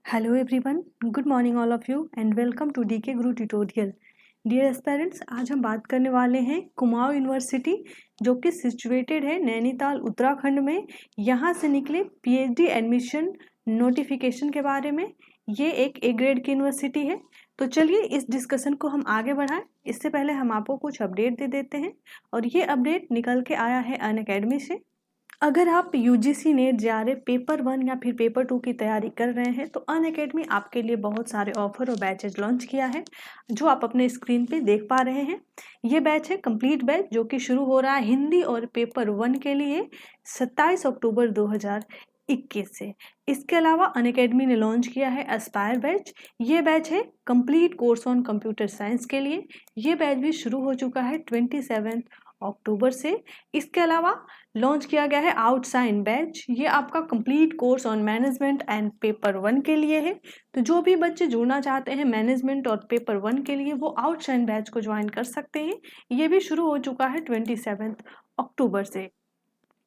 Hello everyone, good morning all of you and welcome to DK Guru Tutorial. Dear aspirants, आज हम बात करने वाले हैं कुमाऊं यूनिवर्सिटी जो कि सिचुएटेड है नैनीताल उत्तराखंड में। यहाँ से निकले पीएचडी एडमिशन नोटिफिकेशन के बारे में। ये एक ए ग्रेड की यूनिवर्सिटी है। तो चलिए इस डिस्कशन को हम आगे बढ़ाएं। इससे पहले हम आपको कुछ अपडेट दे देते हैं और ये अपडेट निकल के आया है अनअकैडमी से। अगर आप यूजीसी नेट जेआरएफ पेपर 1 या फिर पेपर 2 की तैयारी कर रहे हैं तो अनअकैडमी आपके लिए बहुत सारे ऑफर और बैचेज लॉन्च किया है जो आप अपने स्क्रीन पे देख पा रहे हैं। ये बैच है कंप्लीट बैच जो कि शुरू हो रहा है हिंदी और पेपर 1 के लिए 27 अक्टूबर 2021 से। इसके अलावा अनअकैडमी ने लॉन्च किया है एस्पायर बैच। ये बैच है complete course on computer science के लिए। ये बैच भी शुरू हो चुका है 27 अक्टूबर से। इसके अलावा लॉन्च किया गया है आउटसाइन बैच। ये आपका complete course on management and paper 1 के लिए है। तो जो भी बच्चे जुड़ना चाहते हैं मैनेजमेंट और पेपर 1 के लिए वो आउटसाइन बैच को ज्वाइन कर सकते हैं। ये भी शुरू हो चुका है 27 अक्टूबर से।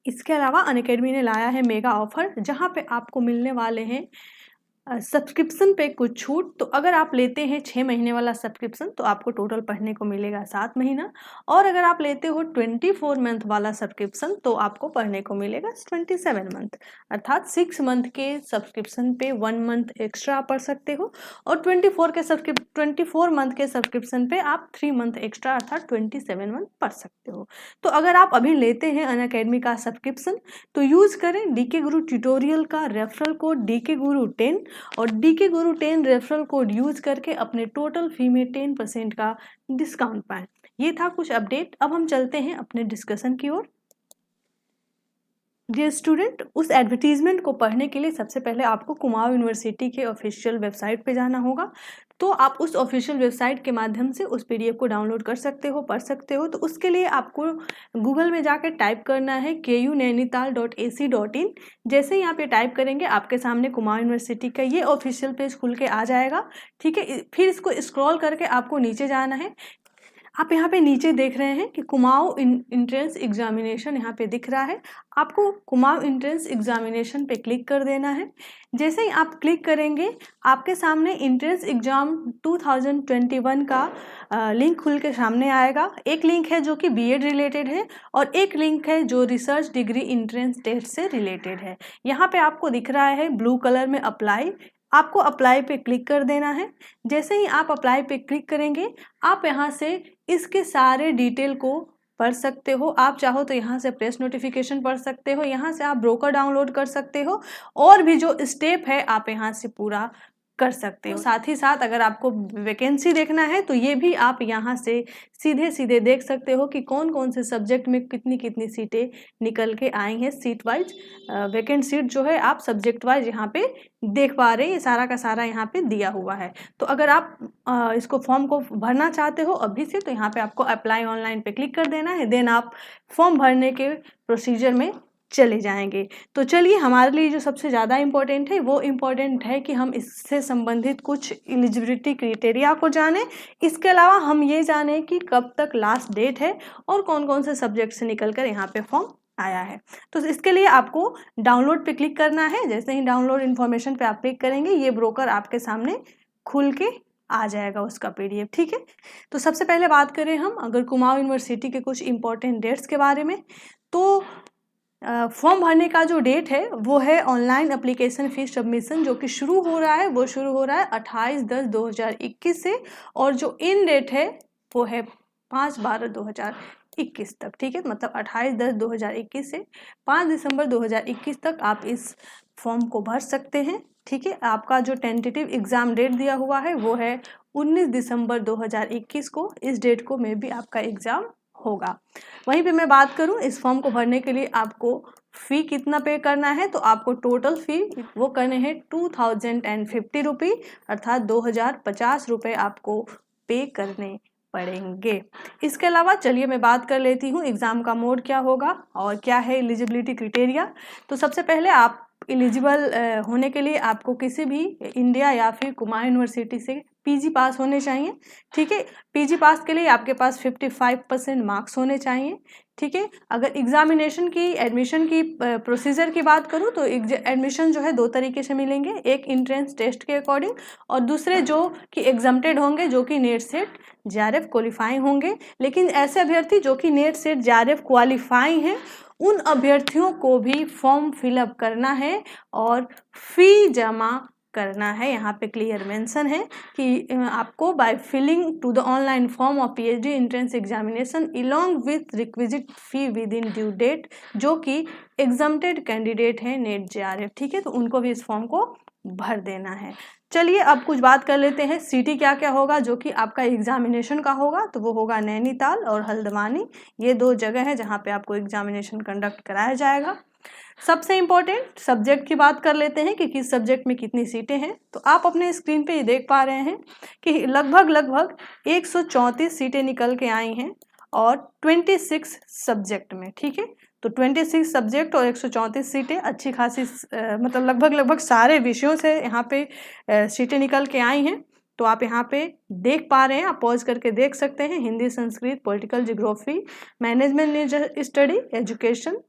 इसके अलावा अनअकैडमी ने लाया है मेगा ऑफर जहाँ पे आपको मिलने वाले हैं सब्सक्रिप्शन पे कुछ छूट। तो अगर आप लेते हैं 6 महीने वाला सब्सक्रिप्शन तो आपको टोटल पढ़ने को मिलेगा 7 महीना, और अगर आप लेते हो 24 मंथ वाला सब्सक्रिप्शन तो आपको पढ़ने को मिलेगा 27 मंथ। अर्थात 6 मंथ के सब्सक्रिप्शन पे 1 मंथ एक्स्ट्रा आप पढ़ सकते हो और 24 मंथ के सब्सक्रिप्शन पे आप 3 मंथ एक्स्ट्रा अर्थात 27 मंथ पढ़ सकते हो। तो अगर आप अभी लेते हैं अनअकैडमी का सब्सक्रिप्शन तो यूज करें डीके गुरु ट्यूटोरियल का रेफरल कोड डीके गुरु 10 और डीके गुरु 10 रेफरल कोड यूज करके अपने टोटल फी में 10% का डिस्काउंट पाएं। ये था कुछ अपडेट। अब हम चलते हैं अपने डिस्कशन की ओर। डियर स्टूडेंट, उस एडवर्टीजमेंट को पढ़ने के लिए सबसे पहले आपको कुमाऊं यूनिवर्सिटी के ऑफिशियल वेबसाइट पे जाना होगा। तो आप उस ऑफिशियल वेबसाइट के माध्यम से उस पीडीएफ को डाउनलोड कर सकते हो, पढ़ सकते हो। तो उसके लिए आपको गूगल में जाकर टाइप करना है kunainital.ac.in। जैसे ही आप ये टाइप करेंगे आपके सामने कुमाऊं यूनिवर्सिटी का ये ऑफिशियल पेज खुल के आ जाएगा। ठीक है, फिर इसको स्क्रॉल करके आपको नीचे जाना है। आप यहाँ पे नीचे देख रहे हैं कि कुमाऊं इंट्रेंस एग्जामिनेशन यहाँ पे दिख रहा है। आपको कुमाऊं इंट्रेंस एग्जामिनेशन पे क्लिक कर देना है। जैसे ही आप क्लिक करेंगे आपके सामने इंट्रेंस एग्जाम 2021 का लिंक खुल के सामने आएगा। एक लिंक है जो कि बीएड रिलेटेड है और एक लिंक है जो रिसर्च डिग्री इंट्रेंस टेस्ट से रिलेटेड है। यहाँ पे आपको दिख रहा है ब्लू कलर में अप्लाई। आपको अप्लाई पे क्लिक कर देना है। जैसे ही आप अप्लाई पे क्लिक करेंगे आप यहाँ से इसके सारे डिटेल को पढ़ सकते हो। आप चाहो तो यहाँ से प्रेस नोटिफिकेशन पढ़ सकते हो, यहाँ से आप ब्रोकर डाउनलोड कर सकते हो और भी जो स्टेप है आप यहाँ से पूरा कर सकते हो। साथ ही साथ अगर आपको वैकेंसी देखना है तो ये भी आप यहाँ से सीधे सीधे देख सकते हो कि कौन कौन से सब्जेक्ट में कितनी कितनी सीटें निकल के आई हैं। सीट वाइज वैकेंट सीट जो है आप सब्जेक्ट वाइज यहाँ पे देख पा रहे हैं। ये सारा का सारा यहाँ पे दिया हुआ है। तो अगर आप इसको फॉर्म को भरना चाहते हो अभी से तो यहाँ पे आपको अप्लाई ऑनलाइन पे क्लिक कर देना है। देन आप फॉर्म भरने के प्रोसीजर में चले जाएंगे। तो चलिए, हमारे लिए जो सबसे ज़्यादा इम्पोर्टेंट है वो इम्पोर्टेंट है कि हम इससे संबंधित कुछ एलिजिबिलिटी क्राइटेरिया को जानें। इसके अलावा हम ये जानें कि कब तक लास्ट डेट है और कौन कौन से सब्जेक्ट से निकल कर यहाँ पे फॉर्म आया है। तो इसके लिए आपको डाउनलोड पे क्लिक करना है। जैसे ही डाउनलोड इन्फॉर्मेशन पे आप क्लिक करेंगे ये ब्रोकर आपके सामने खुल के आ जाएगा उसका पीडीएफ। ठीक है, तो सबसे पहले बात करें हम अगर कुमाऊं यूनिवर्सिटी के कुछ इंपॉर्टेंट डेट्स के बारे में। तो फॉर्म भरने का जो डेट है वो है ऑनलाइन एप्लीकेशन फीस सबमिशन जो कि शुरू हो रहा है 28/10/2021 से और जो इन डेट है वो है 5/12/2021 तक। ठीक है, मतलब 28/10/2021 से 5 दिसंबर 2021 तक आप इस फॉर्म को भर सकते हैं। ठीक है, आपका जो टेंटेटिव एग्जाम डेट दिया हुआ है वो है 19 दिसंबर 2021 को। इस डेट को में भी आपका एग्जाम होगा। वहीं पे मैं बात करूं इस फॉर्म को भरने के लिए आपको फी कितना पे करना है तो आपको टोटल फी वो करने हैं 2050 रुपये अर्थात 2050 रुपये आपको पे करने पड़ेंगे। इसके अलावा चलिए मैं बात कर लेती हूँ एग्ज़ाम का मोड क्या होगा और क्या है एलिजिबिलिटी क्राइटेरिया। तो सबसे पहले आप एलिजिबल होने के लिए आपको किसी भी इंडिया या फिर कुमाऊं यूनिवर्सिटी से पीजी पास होने चाहिए। ठीक है, पीजी पास के लिए आपके पास 55% मार्क्स होने चाहिए। ठीक है। अगर एग्जामिनेशन की एडमिशन की प्रोसीजर की बात करूँ तो एडमिशन जो है 2 तरीके से मिलेंगे, एक एंट्रेंस टेस्ट के अकॉर्डिंग और दूसरे जो कि एग्जम्प्टेड होंगे, जो कि नेट सेट जेआरएफ क्वालिफाई होंगे। लेकिन ऐसे अभ्यर्थी जो कि नेट सेट जेआरएफ क्वालिफाई हैं, उन अभ्यर्थियों को भी फॉर्म फिलअप करना है और फी जमा करना है। यहाँ पे क्लियर मेंशन है कि आपको by filling to the online form of PhD entrance examination along with requisite fee within due date, जो कि एग्जम्प्टेड कैंडिडेट हैं नेट जेआरएफ, ठीक है, तो उनको भी इस फॉर्म को भर देना है। चलिए अब कुछ बात कर लेते हैं सिटी क्या क्या होगा जो कि आपका एग्जामिनेशन का होगा। तो वो होगा नैनीताल और हल्द्वानी, ये 2 जगह है जहाँ पे आपको एग्जामिनेशन कंडक्ट कराया जाएगा। सबसे इम्पोर्टेंट सब्जेक्ट की बात कर लेते हैं कि किस सब्जेक्ट में कितनी सीटें हैं। तो आप अपने स्क्रीन पे ये देख पा रहे हैं कि लगभग 134 सीटें निकल के आई हैं और 26 सब्जेक्ट में, ठीक है। तो 26 सब्जेक्ट और 134 सीटें, अच्छी खासी मतलब लगभग सारे विषयों से यहाँ पे सीटें निकल के आई हैं। तो आप यहाँ पे देख पा रहे हैं, आप पॉज करके देख सकते हैं, Hindi, Sanskrit, political, geography, management study, education,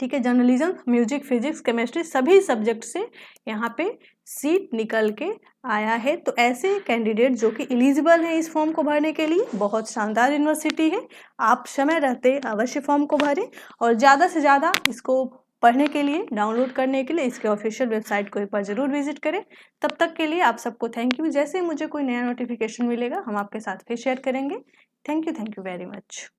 ठीक है, जर्नलिज्म, म्यूजिक, फिजिक्स, केमिस्ट्री, सभी सब्जेक्ट से यहाँ पे सीट निकल के आया है। तो ऐसे कैंडिडेट जो कि एलिजिबल हैं इस फॉर्म को भरने के लिए, बहुत शानदार यूनिवर्सिटी है, आप समय रहते अवश्य फॉर्म को भरें और ज़्यादा से ज़्यादा इसको पढ़ने के लिए, डाउनलोड करने के लिए इसके ऑफिशियल वेबसाइट को एक बार ज़रूर विजिट करें। तब तक के लिए आप सबको थैंक यू। जैसे ही मुझे कोई नया नोटिफिकेशन मिलेगा हम आपके साथ फिर शेयर करेंगे। Thank you very much.